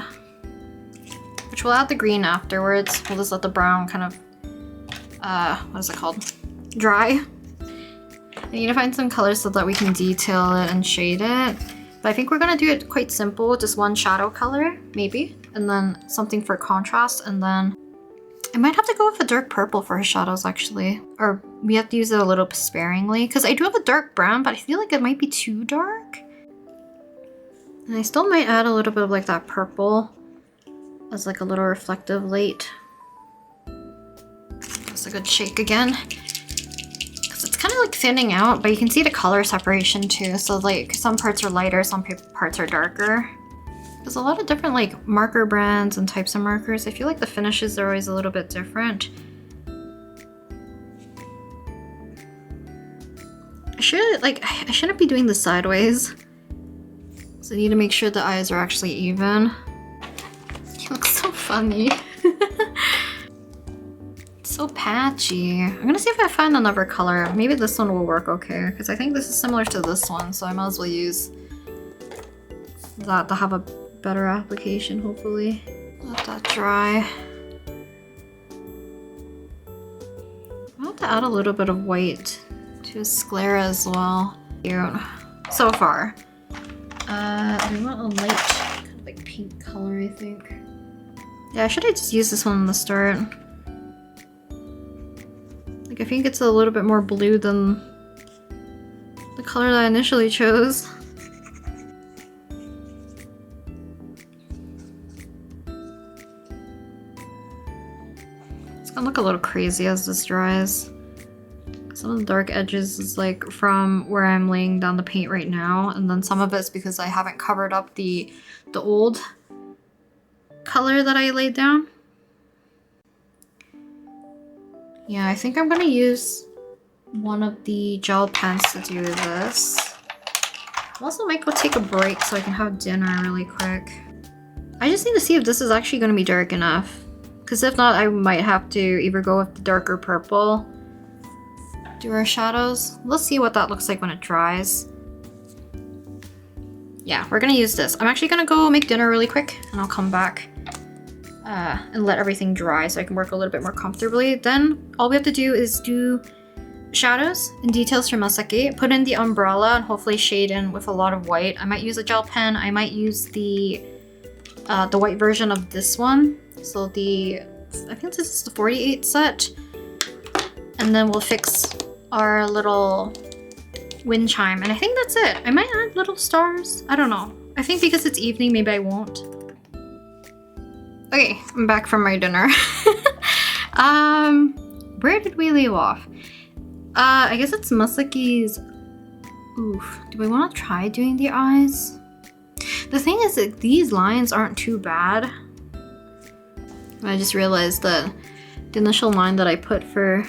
which we'll add the green afterwards. We'll just let the brown kind of, what is it called? Dry. I need to find some colors so that we can detail it and shade it. But I think we're gonna do it quite simple, just one shadow color, maybe, and then something for contrast, and then I might have to go with a dark purple for his shadows actually. Or we have to use it a little sparingly, because I do have a dark brown, but I feel like it might be too dark. And I still might add a little bit of like that purple as like a little reflective light. That's a good shake again. Because it's kind of like thinning out, but you can see the color separation too. So like some parts are lighter, some parts are darker. There's a lot of different like marker brands and types of markers. I feel like the finishes are always a little bit different. I shouldn't be doing this sideways. So I need to make sure the eyes are actually even. He looks so funny. It's so patchy. I'm gonna see if I find another color. Maybe this one will work okay, because I think this is similar to this one, so I might as well use that to have a better application, hopefully. Let that dry. I'll have to add a little bit of white to his sclera as well. Cute. So far. We want a light, kind of like pink color, I think. Yeah, should I just use this one in the start? Like, I think it's a little bit more blue than the color that I initially chose. It's gonna look a little crazy as this dries. Some of the dark edges is like from where I'm laying down the paint right now, and then some of it's because I haven't covered up the old color that I laid down. Yeah, I think I'm gonna use one of the gel pens to do this. I also might go take a break so I can have dinner really quick. I just need to see if this is actually gonna be dark enough, because if not, I might have to either go with the darker purple, do our shadows. Let's see what that looks like when it dries. Yeah, we're gonna use this. I'm actually gonna go make dinner really quick, and I'll come back and let everything dry so I can work a little bit more comfortably. Then all we have to do is do shadows and details for Masaki, put in the umbrella, and hopefully shade in with a lot of white. I might use a gel pen. I might use the white version of this one. So I think this is the 48 set. And then we'll fix our little wind chime, and I think that's it. I might add little stars. I don't know. I think because it's evening, maybe I won't. Okay, I'm back from my dinner. Where did we leave off? I guess it's Masaki's. Oof. Do we want to try doing the eyes? The thing is that these lines aren't too bad. I just realized that the initial line that I put for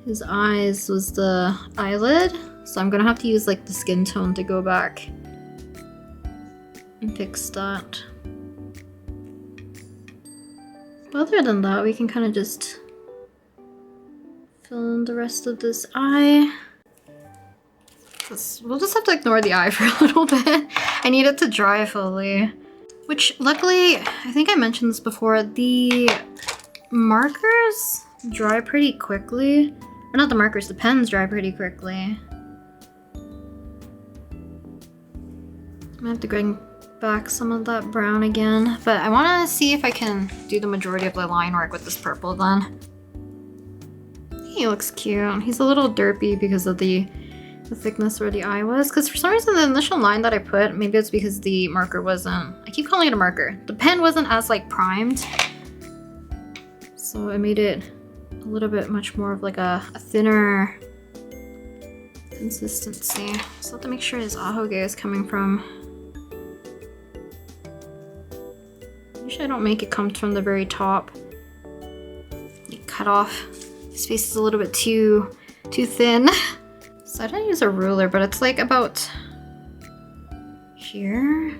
his eyes was the eyelid, so I'm gonna have to use like the skin tone to go back and fix that. But other than that, we can kind of just fill in the rest of this eye. We'll just have to ignore the eye for a little bit. I need it to dry fully. Which, luckily, I think I mentioned this before, the markers dry pretty quickly. Or not the markers, the pens dry pretty quickly. I'm gonna have to bring back some of that brown again. But I wanna see if I can do the majority of the line work with this purple then. He looks cute. He's a little derpy because of the thickness where the eye was. Because for some reason the initial line that I put, maybe it's because the marker wasn't, I keep calling it a marker. The pen wasn't as like primed. So it made it a little bit much more of like a thinner consistency. So I have to make sure his ahoge is coming from. Usually I don't make it come from the very top. You cut off. His face is a little bit too thin. So I didn't use a ruler, but it's like about here.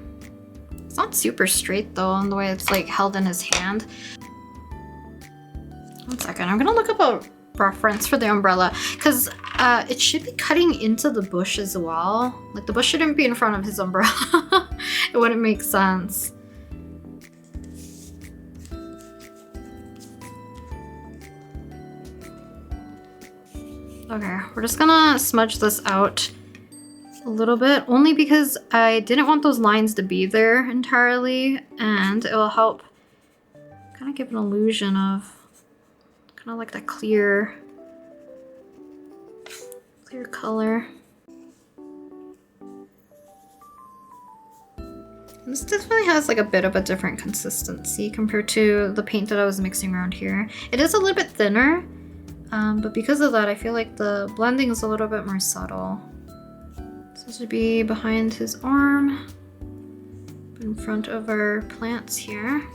It's not super straight though, on the way it's like held in his hand. One second, I'm gonna look up a reference for the umbrella because it should be cutting into the bush as well. Like the bush shouldn't be in front of his umbrella. It wouldn't make sense. Okay, we're just gonna smudge this out a little bit, only because I didn't want those lines to be there entirely, and it will help kind of give an illusion of kind of like that clear color. This definitely has like a bit of a different consistency compared to the paint that I was mixing around here. It is a little bit thinner, but because of that, I feel like the blending is a little bit more subtle. So this would be behind his arm, in front of our plants here.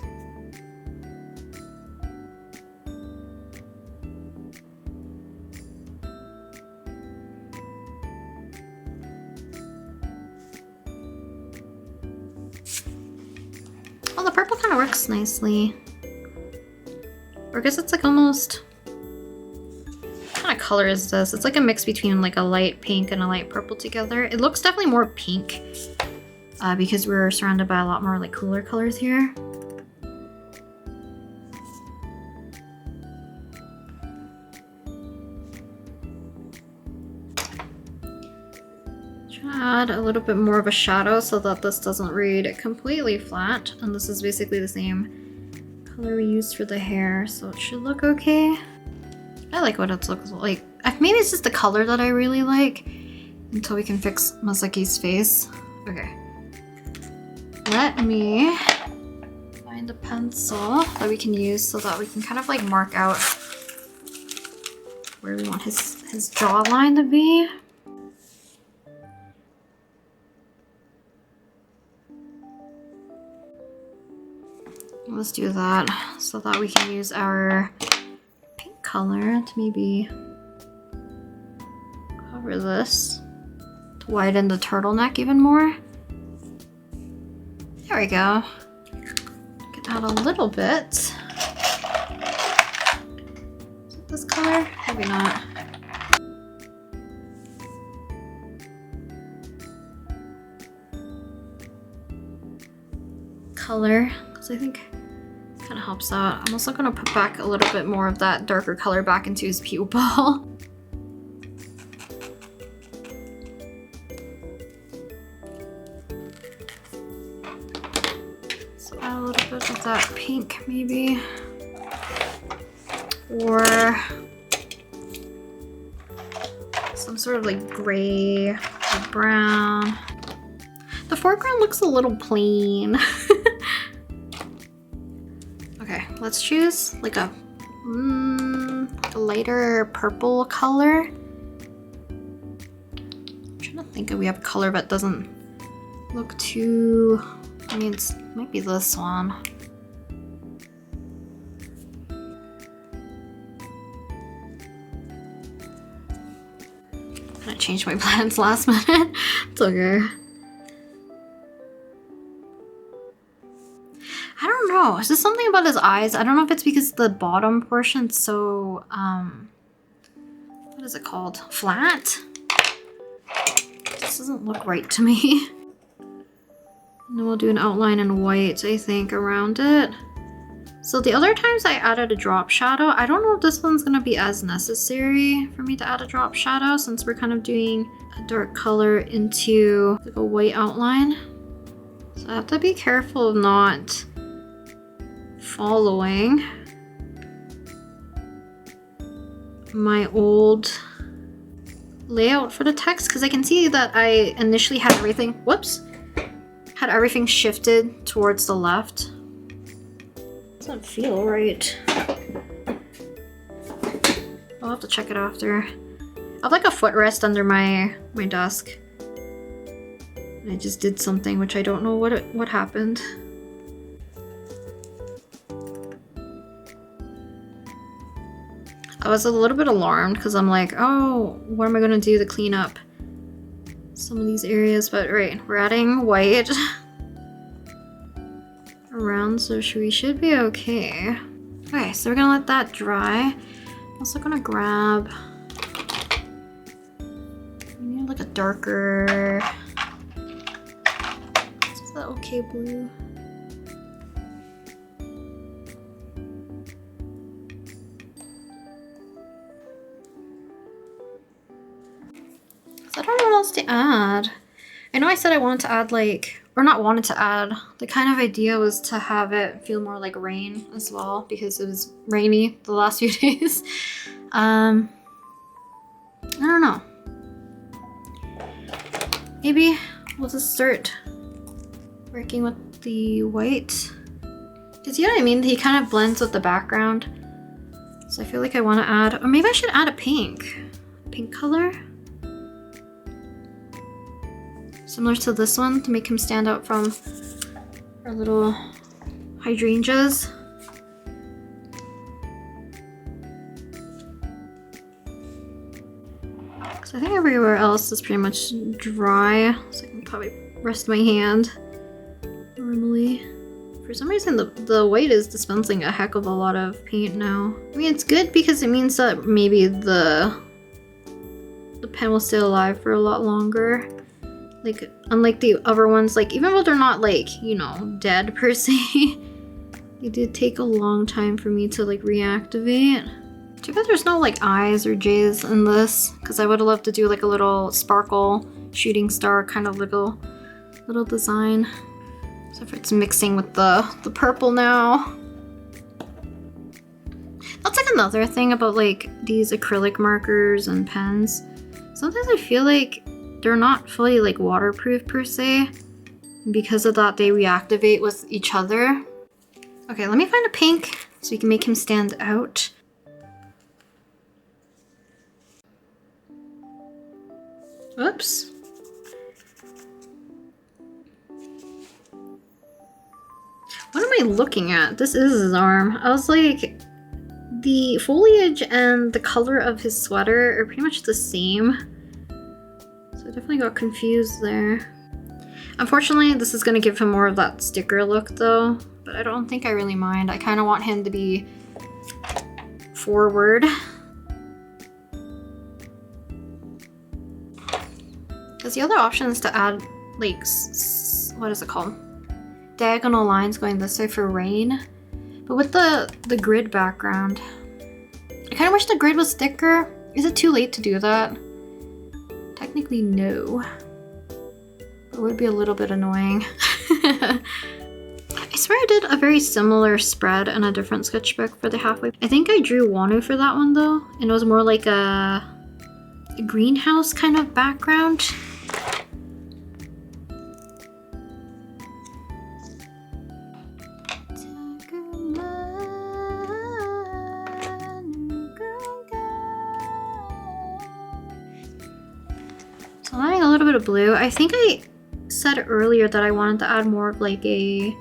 Oh, the purple kind of works nicely. Or I guess it's like almost... What kind of color is this? It's like a mix between like a light pink and a light purple together. It looks definitely more pink because we're surrounded by a lot more like cooler colors here. Add a little bit more of a shadow so that this doesn't read completely flat, and this is basically the same color we used for the hair, so it should look okay. I like what it looks like. Maybe it's just the color that I really like until we can fix Masaki's face. Okay, let me find a pencil that we can use so that we can kind of like mark out where we want his jawline to be. Let's do that so that we can use our pink color to maybe cover this to widen the turtleneck even more. There we go. Get out a little bit. Is it this color? Maybe not. Color, because I think kind of helps out. I'm also going to put back a little bit more of that darker color back into his pupil. So add a little bit of that pink maybe. Or some sort of like gray or brown. The foreground looks a little plain. Okay, let's choose like a lighter purple color. I'm trying to think if we have a color that doesn't look too... I mean, it might be this one. I changed my plans last minute. It's okay. I don't know. Is this something about his eyes? I don't know if it's because the bottom portion's so, what is it called? Flat? This doesn't look right to me. And then we'll do an outline in white, I think, around it. So the other times I added a drop shadow, I don't know if this one's gonna be as necessary for me to add a drop shadow since we're kind of doing a dark color into like a white outline. So I have to be careful of not following my old layout for the text because I can see that I initially had everything, had everything shifted towards the left. Doesn't feel right. I'll have to check it after. I have like a footrest under my desk. I just did something which I don't know what happened. I was a little bit alarmed because I'm like, oh, what am I gonna do to clean up some of these areas? But right, we're adding white around, so we should be okay. Okay, so we're gonna let that dry. I'm also gonna grab, we need like a darker, is that okay blue? So I don't know what else to add. I know I said I wanted to add like, or not wanted to add, the kind of idea was to have it feel more like rain as well because it was rainy the last few days. I don't know. Maybe we'll just start working with the white. Because you know what I mean? He kind of blends with the background. So I feel like I want to add, or maybe I should add a pink color. Similar to this one to make him stand out from our little hydrangeas. So I think everywhere else is pretty much dry. So I can probably rest my hand normally. For some reason the white is dispensing a heck of a lot of paint now. I mean, it's good because it means that maybe the pen will stay alive for a lot longer. Like, unlike the other ones, like, even though they're not, like, you know, dead per se, they did take a long time for me to, like, reactivate. Too bad there's no, like, eyes or J's in this, because I would have loved to do, like, a little sparkle shooting star kind of little design. So for it's mixing with the purple now. That's, like, another thing about, like, these acrylic markers and pens. Sometimes I feel like they're not fully like waterproof per se. Because of that, they reactivate with each other. Okay, let me find a pink so we can make him stand out. Oops. What am I looking at? This is his arm. I was like, the foliage and the color of his sweater are pretty much the same. I definitely got confused there. Unfortunately, this is going to give him more of that sticker look though, but I don't think I really mind. I kind of want him to be forward. Because the other option is to add like, what is it called? Diagonal lines going this way for rain. But with the grid background, I kind of wish the grid was thicker. Is it too late to do that? Technically, no. It would be a little bit annoying. I swear I did a very similar spread in a different sketchbook for the halfway. I think I drew Wanu for that one though, and it was more like a greenhouse kind of background. So I'm adding a little bit of blue. I think I said earlier that I wanted to add more of like a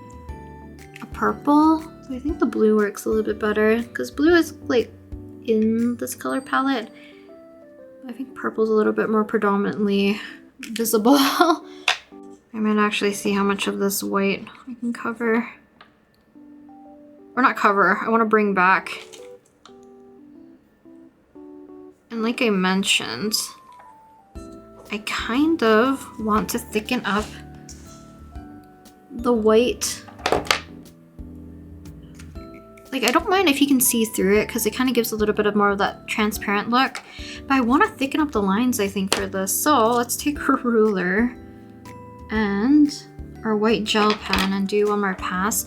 purple. So I think the blue works a little bit better because blue is like in this color palette. I think purple's a little bit more predominantly visible. I might actually see how much of this white I can cover. Or not cover, I want to bring back. And like I mentioned, I kind of want to thicken up the white. Like, I don't mind if you can see through it because it kind of gives a little bit of more of that transparent look. But I want to thicken up the lines, I think, for this. So let's take a ruler and our white gel pen and do one more pass.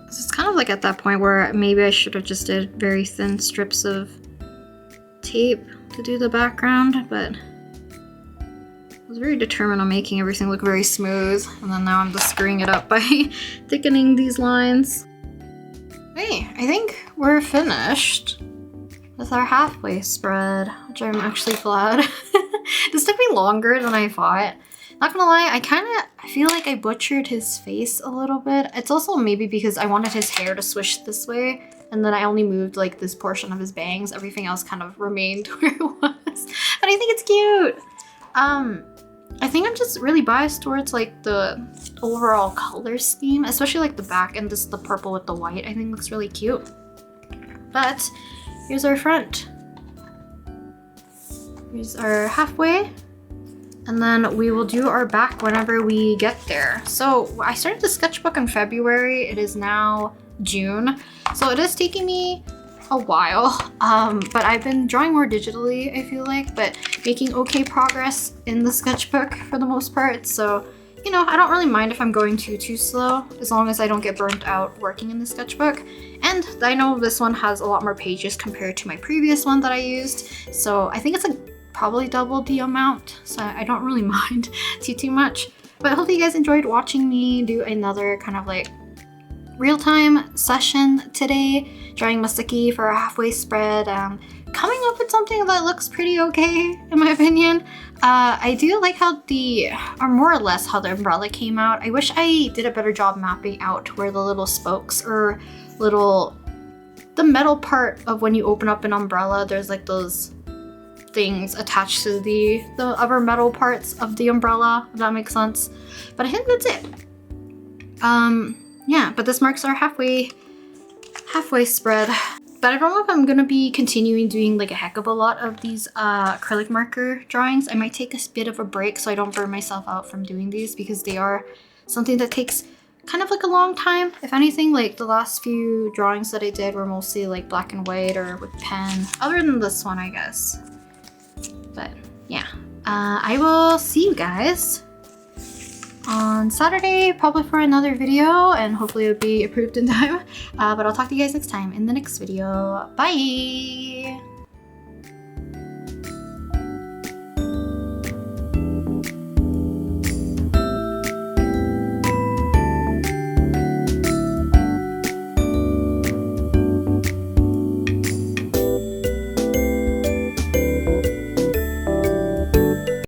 It's kind of like at that point where maybe I should have just did very thin strips of tape to do the background, but was very determined on making everything look very smooth, and then now I'm just screwing it up by thickening they's lines. Hey, I think we're finished with our halfway spread, which I'm actually glad. This took me longer than I thought. Not gonna lie, I feel like I butchered his face a little bit. It's also maybe because I wanted his hair to swish this way, and then I only moved like this portion of his bangs. Everything else kind of remained where it was. But I think it's cute. I think I'm just really biased towards like the overall color scheme, especially like the back and the purple with the white I think looks really cute. But here's our front. Here's our halfway. And then we will do our back whenever we get there. So I started the sketchbook in February. It is now June. So it is taking me a while, but I've been drawing more digitally, I feel like, but making okay progress in the sketchbook for the most part. So, you know, I don't really mind if I'm going too slow, as long as I don't get burnt out working in the sketchbook. And I know this one has a lot more pages compared to my previous one that I used. So I think it's like probably double the amount. So I don't really mind too much. But hopefully you guys enjoyed watching me do another kind of like real-time session today, drawing Masaki for a halfway spread, coming up with something that looks pretty okay in my opinion. I do like how or more or less how the umbrella came out. I wish I did a better job mapping out where the little spokes or the metal part of when you open up an umbrella, there's like those things attached to the other metal parts of the umbrella, if that makes sense. But I think that's it. Yeah, but this marks our halfway spread. But I don't know if I'm gonna be continuing doing like a heck of a lot of these acrylic marker drawings. I might take a bit of a break so I don't burn myself out from doing these, because they are something that takes kind of like a long time. If anything, like the last few drawings that I did were mostly like black and white or with pen, other than this one, I guess. But yeah, I will see you guys on Saturday, probably for another video, and hopefully it'll be approved in time. But I'll talk to you guys next time in the next video. Bye!